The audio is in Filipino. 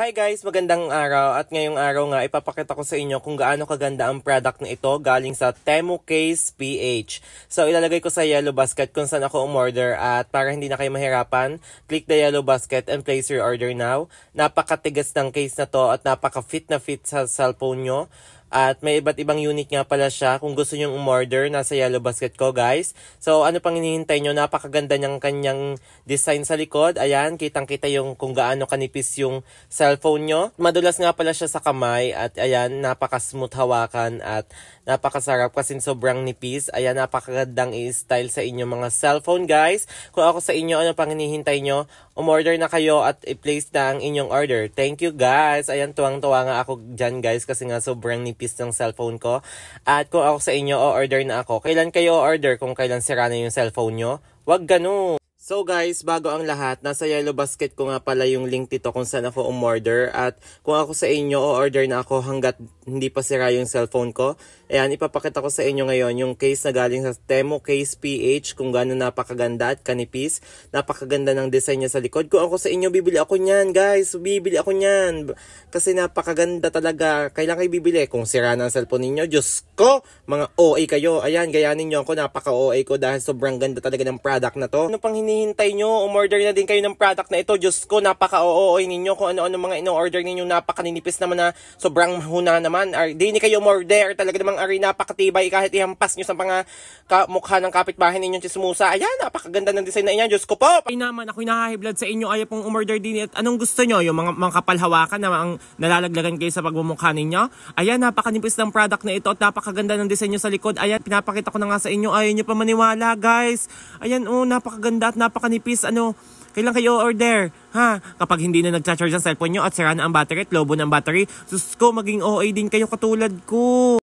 Hi guys, magandang araw at ngayong araw nga ipapakita ko sa inyo kung gaano kaganda ang product na ito galing sa Temu Case PH. So ilalagay ko sa yellow basket kung saan ako umorder at para hindi na kayo mahirapan, click the yellow basket and place your order now. Napakatigas ng case na to at napaka-fit na fit sa cellphone nyo. At may iba't ibang unit nga pala siya. Kung gusto nyong umorder, nasa yellow basket ko guys. So ano pang hinihintay nyo? Napakaganda niyang kanyang design sa likod. Ayan, kitang-kita yung kung gaano kanipis yung cellphone nyo. Madulas nga pala siya sa kamay. At ayan, napaka-smooth hawakan at napakasarap kasi sobrang nipis. Ayan, napakagandang i-style sa inyo mga cellphone guys. Kung ako sa inyo, ano pang hinihintay nyo? Umorder na kayo at i-place na ang inyong order. Thank you guys. Ayan, tuwang-tuwa nga ako dyan guys kasi nga sobrang nipis ng cellphone ko. At kung ako sa inyo, o-order na ako. Kailan kayo o-order kung kailan sira na yung cellphone nyo? Wag ganun. So guys, bago ang lahat, nasa yellow basket ko nga pala yung link dito kung saan ako umorder. At kung ako sa inyo, o-order na ako hanggat hindi pa sira yung cellphone ko. Ayan, ipapakita ko sa inyo ngayon yung case na galing sa Temu Case PH kung gaano napakaganda at kanipis. Napakaganda ng design niya sa likod. Kung ako sa inyo, bibili ako niyan guys. Bibili ako niyan. Kasi napakaganda talaga. Kailan kayo bibili? Kung sira na ang cellphone ninyo, Diyos ko, mga OA kayo. Ayan, gayanin nyo ako. Napaka-OA ko dahil sobrang ganda talaga ng product na to. Ano pang hinihintay nyo? Umorder na din kayo ng product na ito. Diyos ko, napaka-OA ninyo. Kung ano-ano mga ino-order ninyo, napakaninipis naman na sobrang huna naman. Di ni kayo umorder. Talaga namang napakatibay kahit ihampas nyo sa mga mukha ng kapitbahay ninyong chismusa. Ayan, napakaganda ng design na inyan. Diyos ko po. Ay naman, ako'y nahahiblad sa inyo. Ayaw pong umorder din. At anong gusto nyo? Yung mga kapalhawakan na ang nalalaglagan kayo sa pagmumukha ninyo? Ayan, napakanipis ng product na ito at napakaganda ng design nyo sa likod. Ayan, pinapakita ko na nga sa inyo. Ayaw nyo pa maniwala, guys. Ayan, oh, napakaganda at napakanipis. Ano, kailan kayo order? Ha? Kapag hindi na nag-charge ang cellphone nyo at sira na ang battery at lobo ng battery, sus ko, maging OA din kayo katulad ko.